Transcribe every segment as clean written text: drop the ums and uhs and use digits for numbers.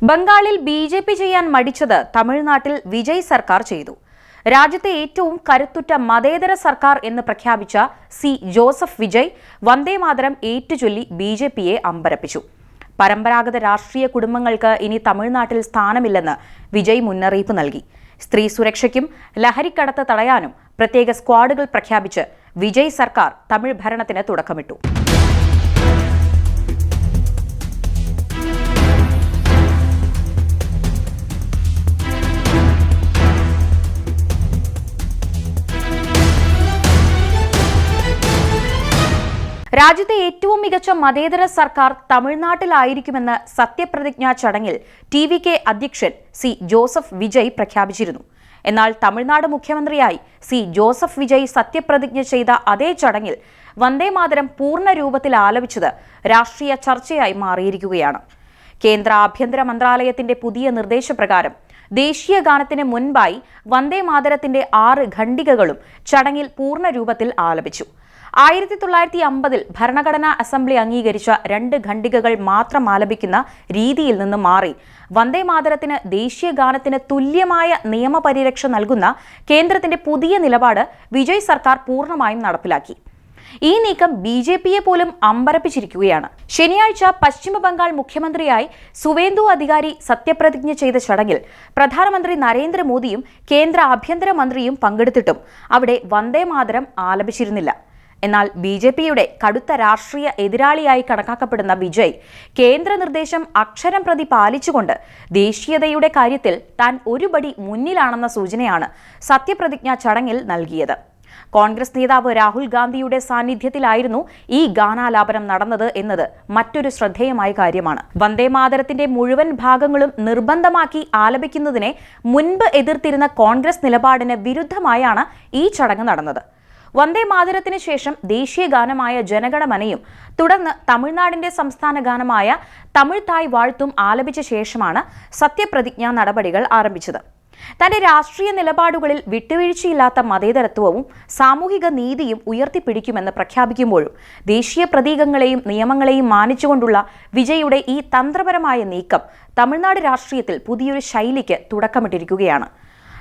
ബംഗാളിൽ ബിജെപി ചെയ്യാൻ മടിച്ചത് തമിഴ്നാട്ടിൽ വിജയ് സർക്കാർ ചെയ്തു. രാജ്യത്തെ ഏറ്റവും കരുത്തുറ്റ മതേതര സർക്കാർ എന്ന് പ്രഖ്യാപിച്ച സി ജോസഫ് വിജയ് വന്ദേമാതരം ഏറ്റുചൊല്ലി ബിജെപിയെ അമ്പരപ്പിച്ചു. പരമ്പരാഗത രാഷ്ട്രീയ കുടുംബങ്ങൾക്ക് ഇനി തമിഴ്നാട്ടിൽ സ്ഥാനമില്ലെന്ന് വിജയ് മുന്നറിയിപ്പ് നൽകി. സ്ത്രീ സുരക്ഷയ്ക്കും ലഹരിക്കടത്ത് തടയാനും പ്രത്യേക സ്ക്വാഡുകൾ പ്രഖ്യാപിച്ച് വിജയ് സർക്കാർ തമിഴ് ഭരണത്തിന് തുടക്കമിട്ടു. രാജ്യത്തെ ഏറ്റവും മികച്ച മതേതര സർക്കാർ തമിഴ്നാട്ടിലായിരിക്കുമെന്ന് സത്യപ്രതിജ്ഞാ ചടങ്ങിൽ ടി.വി.കെ അധ്യക്ഷൻ സി ജോസഫ് വിജയ് പ്രഖ്യാപിച്ചിരുന്നു. എന്നാൽ തമിഴ്നാട് മുഖ്യമന്ത്രിയായി സി ജോസഫ് വിജയ് സത്യപ്രതിജ്ഞ ചെയ്ത അതേ ചടങ്ങിൽ വന്ദേമാതരം പൂർണ്ണ രൂപത്തിൽ ആലപിച്ചത് രാഷ്ട്രീയ ചർച്ചയായി മാറിയിരിക്കുകയാണ്. കേന്ദ്ര ആഭ്യന്തര മന്ത്രാലയത്തിന്റെ പുതിയ നിർദ്ദേശപ്രകാരം ദേശീയ ഗാനത്തിന് മുൻപായി വന്ദേമാതരത്തിന്റെ 6 ഖണ്ഡികകളും ചടങ്ങിൽ പൂർണ്ണ രൂപത്തിൽ ആലപിച്ചു. 1950 ഭരണഘടനാ അസംബ്ലി അംഗീകരിച്ച 2 ഖണ്ഡികകൾ മാത്രം ആലപിക്കുന്ന രീതിയിൽ നിന്ന് മാറി വന്ദേമാതരത്തിന് ദേശീയ ഗാനത്തിന് തുല്യമായ നിയമപരിരക്ഷ നൽകുന്ന കേന്ദ്രത്തിന്റെ പുതിയ നിലപാട് വിജയ് സർക്കാർ പൂർണ്ണമായും നടപ്പിലാക്കി. ഈ നീക്കം ബിജെപിയെ പോലും അമ്പരപ്പിച്ചിരിക്കുകയാണ്. ശനിയാഴ്ച പശ്ചിമ ബംഗാൾ മുഖ്യമന്ത്രിയായി സുവേന്ദു അധികാരി സത്യപ്രതിജ്ഞ ചെയ്ത ചടങ്ങിൽ പ്രധാനമന്ത്രി നരേന്ദ്രമോദിയും കേന്ദ്ര ആഭ്യന്തര മന്ത്രിയും പങ്കെടുത്തിട്ടും അവിടെ വന്ദേമാതരം ആലപിച്ചിരുന്നില്ല. എന്നാൽ ബിജെപിയുടെ കടുത്ത രാഷ്ട്രീയ എതിരാളിയായി കണക്കാക്കപ്പെടുന്ന വിജയ് കേന്ദ്ര നിർദ്ദേശം അക്ഷരം പ്രതി പാലിച്ചുകൊണ്ട് ദേശീയതയുടെ കാര്യത്തിൽ താൻ ഒരുപടി മുന്നിലാണെന്ന സൂചനയാണ് സത്യപ്രതിജ്ഞാ ചടങ്ങിൽ നൽകിയത്. കോൺഗ്രസ് നേതാവ് രാഹുൽ ഗാന്ധിയുടെ സാന്നിധ്യത്തിലായിരുന്നു ഈ ഗാനാലാപനം നടന്നത് എന്നത് മറ്റൊരു ശ്രദ്ധേയമായ കാര്യമാണ്. വന്ദേമാതരത്തിന്റെ മുഴുവൻ ഭാഗങ്ങളും നിർബന്ധമാക്കി ആലപിക്കുന്നതിനെ മുൻപ് എതിർത്തിരുന്ന കോൺഗ്രസ് നിലപാടിന് വിരുദ്ധമായാണ് ഈ ചടങ്ങ് നടന്നത്. വന്ദേമാതരത്തിന് ശേഷം ദേശീയ ഗാനമായ ജനഗണമനയും തുടർന്ന് തമിഴ്നാടിന്റെ സംസ്ഥാന ഗാനമായ തമിഴ് തായ് വാഴ്ത്തും ആലപിച്ച ശേഷമാണ് സത്യപ്രതിജ്ഞാ നടപടികൾ ആരംഭിച്ചത്. തന്റെ രാഷ്ട്രീയ നിലപാടുകളിൽ വിട്ടുവീഴ്ചയില്ലാത്ത മതേതരത്വവും സാമൂഹിക നീതിയും ഉയർത്തിപ്പിടിക്കുമെന്ന് പ്രഖ്യാപിക്കുമ്പോഴും ദേശീയ പ്രതീകങ്ങളെയും നിയമങ്ങളെയും മാനിച്ചുകൊണ്ടുള്ള വിജയുടെ ഈ തന്ത്രപരമായ നീക്കം തമിഴ്നാട് രാഷ്ട്രീയത്തിൽ പുതിയൊരു ശൈലിക്ക് തുടക്കമിട്ടിരിക്കുകയാണ്.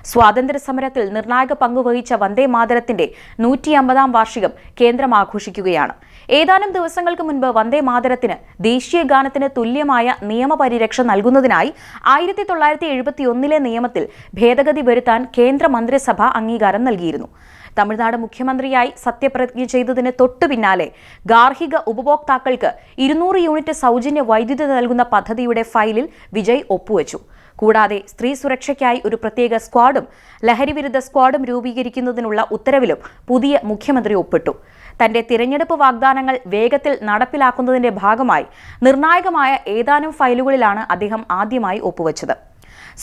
സ്വാതന്ത്ര്യ സമരത്തിൽ നിർണായക പങ്കുവഹിച്ച വന്ദേമാതരത്തിന്റെ 150-ാം വാർഷികം കേന്ദ്രം ആഘോഷിക്കുകയാണ്. ഏതാനും ദിവസങ്ങൾക്ക് മുൻപ് വന്ദേമാതരത്തിന് ദേശീയ ഗാനത്തിന് തുല്യമായ നിയമപരിരക്ഷ നൽകുന്നതിനായി 1971 നിയമത്തിൽ ഭേദഗതി വരുത്താൻ കേന്ദ്ര മന്ത്രിസഭ അംഗീകാരം നൽകിയിരുന്നു. തമിഴ്നാട് മുഖ്യമന്ത്രിയായി സത്യപ്രതിജ്ഞ ചെയ്തതിന് തൊട്ടു പിന്നാലെ ഗാർഹിക ഉപഭോക്താക്കൾക്ക് 200 യൂണിറ്റ് സൗജന്യ വൈദ്യുതി നൽകുന്ന പദ്ധതിയുടെ ഫയലിൽ വിജയ് ഒപ്പുവെച്ചു. കൂടാതെ സ്ത്രീ സുരക്ഷയ്ക്കായി ഒരു പ്രത്യേക സ്ക്വാഡും ലഹരിവിരുദ്ധ സ്ക്വാഡും രൂപീകരിക്കുന്നതിനുള്ള ഉത്തരവിലും പുതിയ മുഖ്യമന്ത്രി ഒപ്പിട്ടു. തന്റെ തിരഞ്ഞെടുപ്പ് വാഗ്ദാനങ്ങൾ വേഗത്തിൽ നടപ്പിലാക്കുന്നതിന്റെ ഭാഗമായി നിർണായകമായ ഏതാനും ഫയലുകളിലാണ് അദ്ദേഹം ആദ്യമായി ഒപ്പുവെച്ചത്.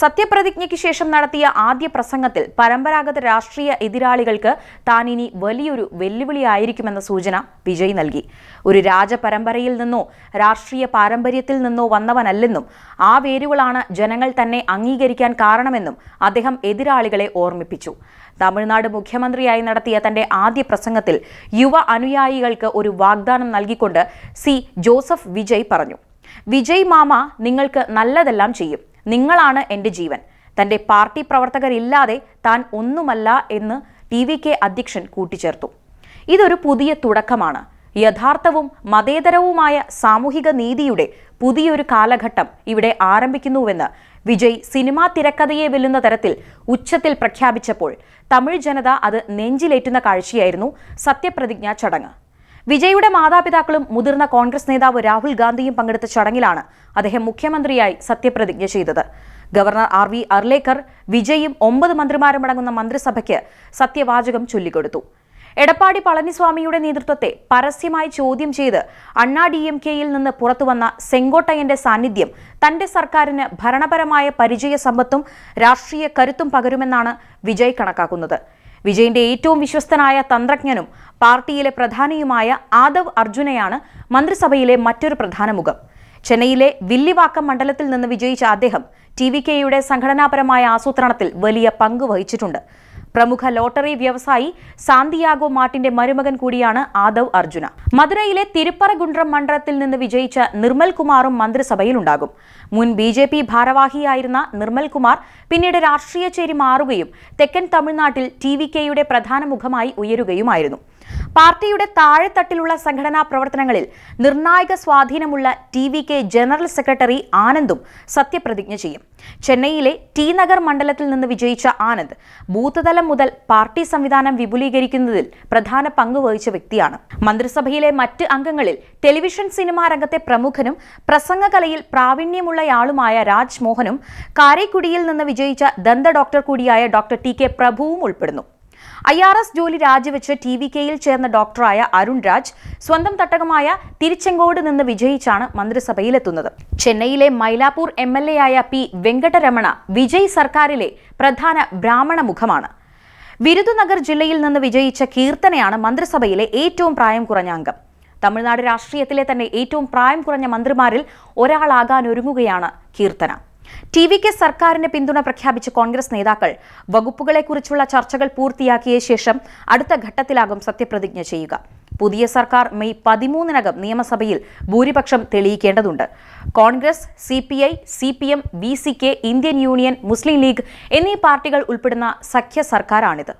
സത്യപ്രതിജ്ഞയ്ക്ക് ശേഷം നടത്തിയ ആദ്യ പ്രസംഗത്തിൽ പരമ്പരാഗത രാഷ്ട്രീയ എതിരാളികൾക്ക് താൻ ഇനി വലിയൊരു വെല്ലുവിളിയായിരിക്കുമെന്ന സൂചന വിജയ് നൽകി. ഒരു രാജപരമ്പരയിൽ നിന്നോ രാഷ്ട്രീയ പാരമ്പര്യത്തിൽ നിന്നോ വന്നവനല്ലെന്നും ആ വേരുകളാണ് ജനങ്ങൾ തന്നെ അംഗീകരിക്കാൻ കാരണമെന്നും അദ്ദേഹം എതിരാളികളെ ഓർമ്മിപ്പിച്ചു. തമിഴ്നാട് മുഖ്യമന്ത്രിയായി നടത്തിയ തന്റെ ആദ്യ പ്രസംഗത്തിൽ യുവ അനുയായികൾക്ക് ഒരു വാഗ്ദാനം നൽകിക്കൊണ്ട് സി ജോസഫ് വിജയ് പറഞ്ഞു, "വിജയ് മാമ നിങ്ങൾക്ക് നല്ലതെല്ലാം ചെയ്യും. നിങ്ങളാണ് എൻ്റെ ജീവൻ. തന്റെ പാർട്ടി പ്രവർത്തകരില്ലാതെ താൻ ഒന്നുമല്ല" എന്ന് ടി.വി.കെ അധ്യക്ഷൻ കൂട്ടിച്ചേർത്തു. ഇതൊരു പുതിയ തുടക്കമാണ്. യഥാർത്ഥവും മതേതരവുമായ സാമൂഹിക നീതിയുടെ പുതിയൊരു കാലഘട്ടം ഇവിടെ ആരംഭിക്കുന്നുവെന്ന് വിജയ് സിനിമാ തിരക്കഥയെ വെല്ലുന്ന തരത്തിൽ ഉച്ചത്തിൽ പ്രഖ്യാപിച്ചപ്പോൾ തമിഴ് ജനത അത് നെഞ്ചിലേറ്റുന്ന കാഴ്ചയായിരുന്നു സത്യപ്രതിജ്ഞാ ചടങ്ങ്. വിജയുടെ മാതാപിതാക്കളും മുതിർന്ന കോൺഗ്രസ് നേതാവ് രാഹുൽ ഗാന്ധിയും പങ്കെടുത്ത ചടങ്ങിലാണ് അദ്ദേഹം മുഖ്യമന്ത്രിയായി സത്യപ്രതിജ്ഞ ചെയ്തത്. Governor R.V. അർലേക്കർ വിജയും 9 മന്ത്രിമാരും അടങ്ങുന്ന മന്ത്രിസഭയ്ക്ക് സത്യവാചകം ചൊല്ലിക്കൊടുത്തു. എടപ്പാടി പളനിസ്വാമിയുടെ നേതൃത്വത്തെ പരസ്യമായി ചോദ്യം ചെയ്ത് അണ്ണാ-DMKയിൽ നിന്ന് പുറത്തുവന്ന സെങ്കോട്ടയ്യന്റെ സാന്നിധ്യം തന്റെ സർക്കാരിന് ഭരണപരമായ പരിചയ സമ്പത്തും രാഷ്ട്രീയ കരുത്തും പകരുമെന്നാണ് വിജയ് കണക്കാക്കുന്നത്. വിജയിന്റെ ഏറ്റവും വിശ്വസ്തനായ തന്ത്രജ്ഞനും പാർട്ടിയിലെ പ്രധാനിയുമായ ആദവ് അർജുനയാണ് മന്ത്രിസഭയിലെ മറ്റൊരു പ്രധാന മുഖം. ചെന്നൈയിലെ വില്ലിവാക്കം മണ്ഡലത്തിൽ നിന്ന് വിജയിച്ച അദ്ദേഹം ടി.വി.കെയുടെ സംഘടനാപരമായ ആസൂത്രണത്തിൽ വലിയ പങ്ക് വഹിച്ചിട്ടുണ്ട്. പ്രമുഖ ലോട്ടറി വ്യവസായി സാന്തിയാഗോ മാർട്ടിന്റെ മരുമകൻ കൂടിയാണ് ആദവ് അർജുന. മധുരയിലെ തിരുപ്പറഗുണ്ട്രം മണ്ഡലത്തിൽ നിന്ന് വിജയിച്ച നിർമ്മൽ കുമാറും മന്ത്രിസഭയിലുണ്ടാകും. മുൻ BJP ഭാരവാഹിയായിരുന്ന നിർമ്മൽ കുമാർ പിന്നീട് രാഷ്ട്രീയ ചേരി മാറുകയും തെക്കൻ തമിഴ്നാട്ടിൽ TVKയുടെ പ്രധാന മുഖമായി ഉയരുകയുമായിരുന്നു. പാർട്ടിയുടെ താഴെത്തട്ടിലുള്ള സംഘടനാ പ്രവർത്തനങ്ങളിൽ നിർണായക സ്വാധീനമുള്ള TVK ജനറൽ സെക്രട്ടറി ആനന്ദും സത്യപ്രതിജ്ഞ ചെയ്യും. ചെന്നൈയിലെ ടി നഗർ മണ്ഡലത്തിൽ നിന്ന് വിജയിച്ച ആനന്ദ് ബൂത്ത് തലം മുതൽ പാർട്ടി സംവിധാനം വിപുലീകരിക്കുന്നതിൽ പ്രധാന പങ്ക് വഹിച്ച വ്യക്തിയാണ്. മന്ത്രിസഭയിലെ മറ്റ് അംഗങ്ങളിൽ ടെലിവിഷൻ സിനിമാ രംഗത്തെ പ്രമുഖനും പ്രസംഗകലയിൽ പ്രാവീണ്യമുള്ളയാളുമായ രാജ് മോഹനും കാരൈക്കുടിയിൽ നിന്ന് വിജയിച്ച ദന്ത ഡോക്ടർ കൂടിയായ ഡോക്ടർ TK പ്രഭുവും ഉൾപ്പെടുന്നു. IRS ജോലി രാജിവെച്ച് TVKയിൽ ചേർന്ന ഡോക്ടറായ അരുൺ രാജ് സ്വന്തം തട്ടകമായ തിരുച്ചെങ്കോട് നിന്ന് വിജയിച്ചാണ് മന്ത്രിസഭയിലെത്തുന്നത്. ചെന്നൈയിലെ മൈലാപ്പൂർ MLA ആയ P. വെങ്കടരമണ വിജയ് സർക്കാരിലെ പ്രധാന ബ്രാഹ്മണ മുഖമാണ്. വിരുദുനഗർ ജില്ലയിൽ നിന്ന് വിജയിച്ച കീർത്തനയാണ് മന്ത്രിസഭയിലെ ഏറ്റവും പ്രായം കുറഞ്ഞ അംഗം. തമിഴ്നാട് രാഷ്ട്രീയത്തിലെ തന്നെ ഏറ്റവും പ്രായം കുറഞ്ഞ മന്ത്രിമാരിൽ ഒരാളാകാനൊരുങ്ങുകയാണ് കീർത്തന. TVK സർക്കാരിന് പിന്തുണ പ്രഖ്യാപിച്ച കോൺഗ്രസ് നേതാക്കൾ വകുപ്പുകളെക്കുറിച്ചുള്ള ചർച്ചകൾ പൂർത്തിയാക്കിയ ശേഷം അടുത്ത ഘട്ടത്തിലാകും സത്യപ്രതിജ്ഞ ചെയ്യുക. പുതിയ സർക്കാർ മെയ് 13-നകം നിയമസഭയിൽ ഭൂരിപക്ഷം തെളിയിക്കേണ്ടതുണ്ട്. Congress, CPI, CPM, VCK, Indian Union, Muslim League എന്നീ പാർട്ടികൾ ഉൾപ്പെടുന്ന സഖ്യ സർക്കാരാണിത്.